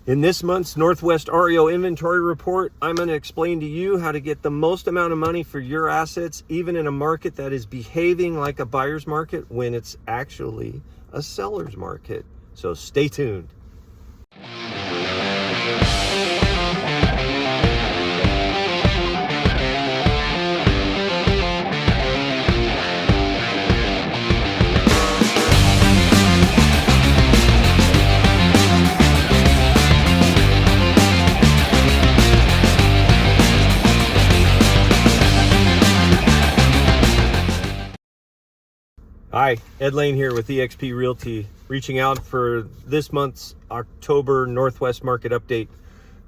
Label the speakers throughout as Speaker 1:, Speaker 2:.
Speaker 1: In this month's Northwest REO inventory report, I'm going to explain to you how to get the most amount of money for your assets, even in a market that is behaving like a buyer's market when it's actually a seller's market. So stay tuned. Hi, Laine here with eXp Realty, reaching out for this month's October Northwest Market Update.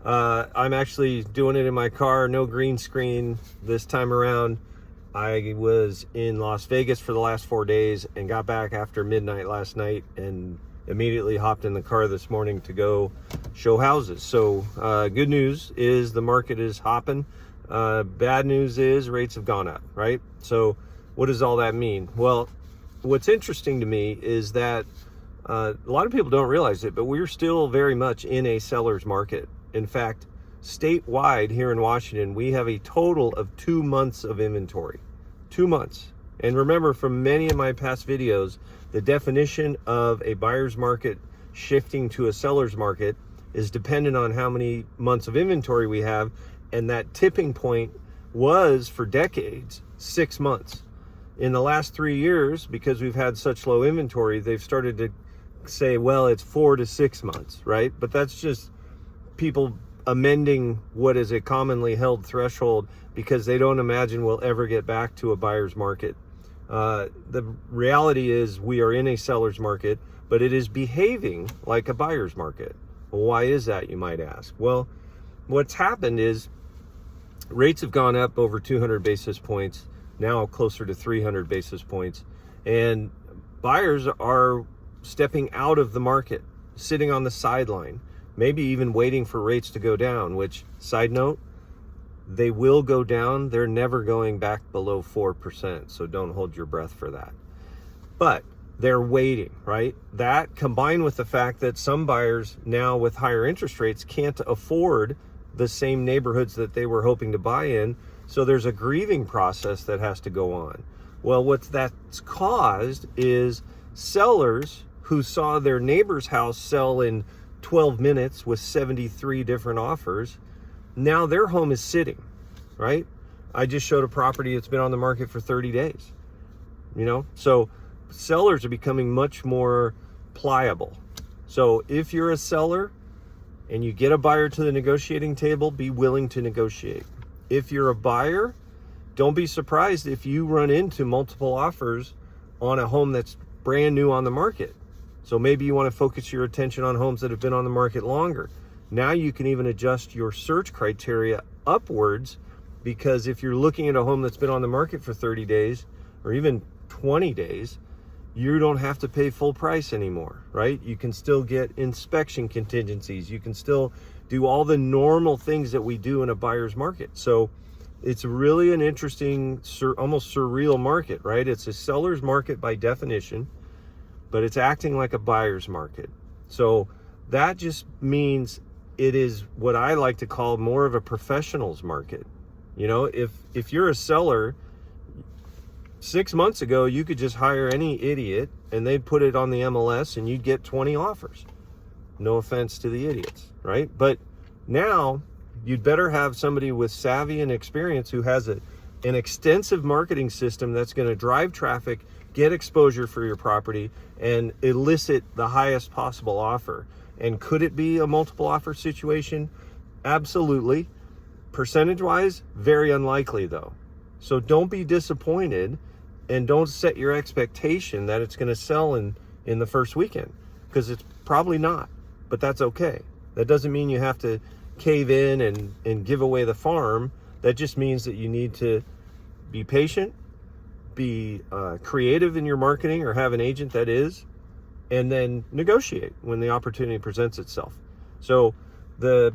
Speaker 1: I'm actually doing it in my car, no green screen this time around. I was in Las Vegas for the last 4 days and got back after midnight last night and immediately hopped in the car this morning to go show houses. So good news is the market is hopping. Bad news is rates have gone up, right? So what does all that mean? Well, what's interesting to me is that a lot of people don't realize it, but we're still very much in a seller's market. In fact, statewide here in Washington, we have a total of 2 months of inventory. 2 months. And remember, from many of my past videos, the definition of a buyer's market shifting to a seller's market is dependent on how many months of inventory we have. And that tipping point was, for decades, 6 months. In the last 3 years, because we've had such low inventory, they've started to say, well, it's 4 to 6 months, right? But that's just people amending what is a commonly held threshold because they don't imagine we'll ever get back to a buyer's market. The reality is we are in a seller's market, but it is behaving like a buyer's market. Well, why is that, you might ask? Well, what's happened is rates have gone up over 200 basis points, now closer to 300 basis points, and buyers are stepping out of the market, sitting on the sideline, maybe even waiting for rates to go down, which, side note, they will go down. They're never going back below 4%, so don't hold your breath for that. But they're waiting, right? That, combined with the fact that some buyers now with higher interest rates can't afford the same neighborhoods that they were hoping to buy in, so there's a grieving process that has to go on. Well, what that's caused is sellers who saw their neighbor's house sell in 12 minutes with 73 different offers, now their home is sitting, right? I just showed a property that's been on the market for 30 days, So sellers are becoming much more pliable. So if you're a seller and you get a buyer to the negotiating table, be willing to negotiate. If you're a buyer, don't be surprised if you run into multiple offers on a home that's brand new on the market. So maybe you want to focus your attention on homes that have been on the market longer. Now you can even adjust your search criteria upwards, because if you're looking at a home that's been on the market for 30 days or even 20 days, you don't have to pay full price anymore, right? You can still get inspection contingencies. You can still do all the normal things that we do in a buyer's market. So it's really an interesting, almost surreal market, right? It's a seller's market by definition, but it's acting like a buyer's market. So that just means it is what I like to call more of a professional's market. If you're a seller, 6 months ago, you could just hire any idiot and they'd put it on the MLS and you'd get 20 offers. No offense to the idiots, right? But now you'd better have somebody with savvy and experience who has an extensive marketing system that's going to drive traffic, get exposure for your property, and elicit the highest possible offer. And could it be a multiple offer situation? Absolutely. Percentage-wise, very unlikely though. So don't be disappointed and don't set your expectation that it's going to sell in the first weekend, because it's probably not, but that's okay. That doesn't mean you have to cave in and give away the farm. That just means that you need to be patient, be creative in your marketing, or have an agent that is, and then negotiate when the opportunity presents itself. So the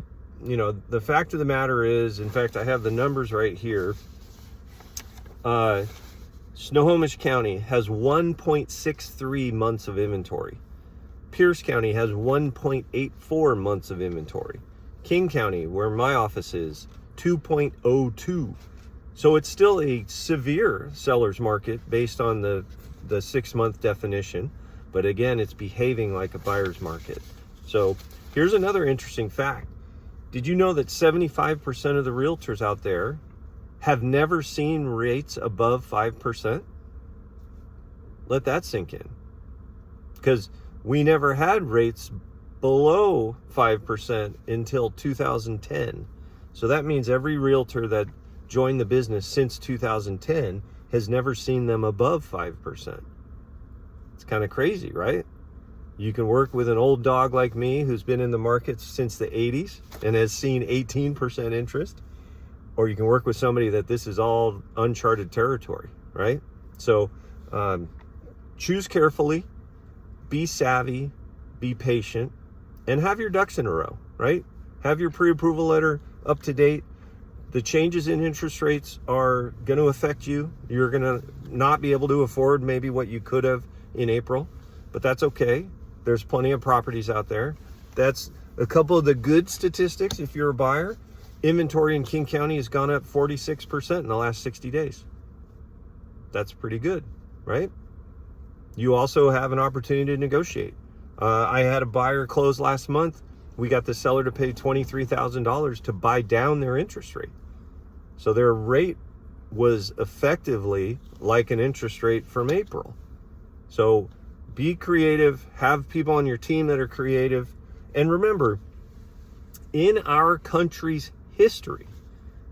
Speaker 1: fact of the matter is, in fact, I have the numbers right here. Snohomish County has 1.63 months of inventory. Pierce County has 1.84 months of inventory. King County, where my office is, 2.02. So it's still a severe seller's market based on the 6-month definition. But again, it's behaving like a buyer's market. So here's another interesting fact. Did you know that 75% of the realtors out there have never seen rates above 5%? Let that sink in. Because we never had rates below 5% until 2010. So that means every realtor that joined the business since 2010 has never seen them above 5%. It's kind of crazy, right? You can work with an old dog like me who's been in the market since the 80s and has seen 18% interest, or you can work with somebody that this is all uncharted territory, right? So choose carefully, be savvy, be patient, and have your ducks in a row, right? Have your pre-approval letter up to date. The changes in interest rates are going to affect you. You're going to not be able to afford maybe what you could have in April, but that's okay. There's plenty of properties out there. That's a couple of the good statistics. If you're a buyer, inventory in King County has gone up 46% in the last 60 days. That's pretty good, right? You also have an opportunity to negotiate. I had a buyer close last month. We got the seller to pay $23,000 to buy down their interest rate. So their rate was effectively like an interest rate from April. So be creative, have people on your team that are creative. And remember, in our country's history,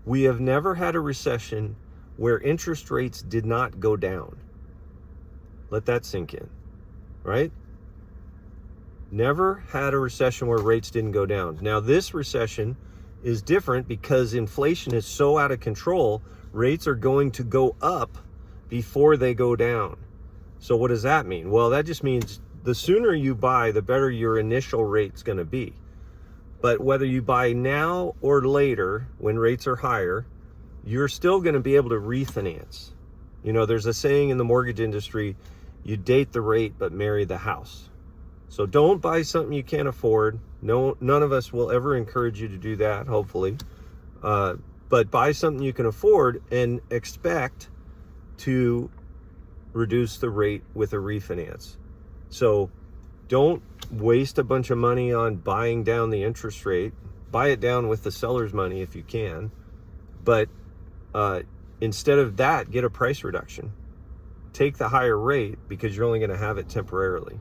Speaker 1: we have never had a recession where interest rates did not go down. Let that sink in, right? Never had a recession where rates didn't go down. Now, this recession is different because inflation is so out of control, rates are going to go up before they go down. So what does that mean? Well, that just means the sooner you buy, the better your initial rate's going to be. But whether you buy now or later, when rates are higher, you're still going to be able to refinance. You know, there's a saying in the mortgage industry, you date the rate but marry the house. So don't buy something you can't afford. No, none of us will ever encourage you to do that, hopefully. But buy something you can afford and expect to reduce the rate with a refinance. So don't waste a bunch of money on buying down the interest rate. Buy it down with the seller's money if you can. But instead of that, get a price reduction. Take the higher rate because you're only going to have it temporarily,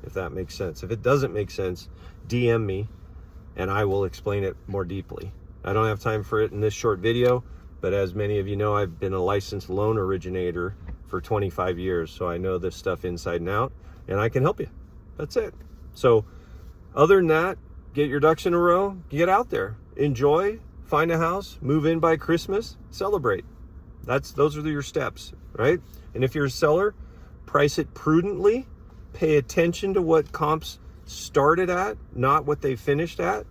Speaker 1: if that makes sense. If it doesn't make sense, DM me and I will explain it more deeply. I don't have time for it in this short video, but as many of you know, I've been a licensed loan originator for 25 years, so I know this stuff inside and out, and I can help you. That's it. So other than that, get your ducks in a row, get out there, enjoy, find a house, move in by Christmas, celebrate. Those are your steps, right? And if you're a seller, price it prudently, pay attention to what comps started at, not what they finished at,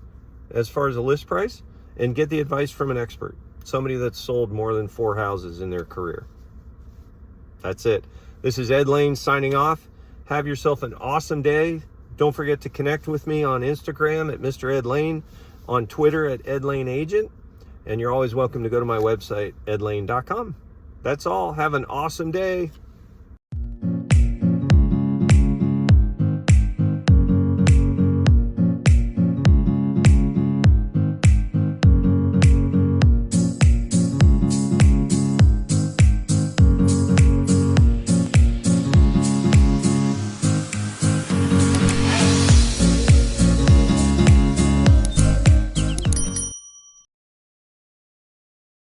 Speaker 1: as far as a list price, and get the advice from an expert, somebody that's sold more than 4 houses in their career. That's it. This is Ed Laine signing off. Have yourself an awesome day. Don't forget to connect with me on Instagram at Mr. Ed Laine, on Twitter at Ed Laine Agent, and you're always welcome to go to my website, edlaine.com. That's all. Have an awesome day.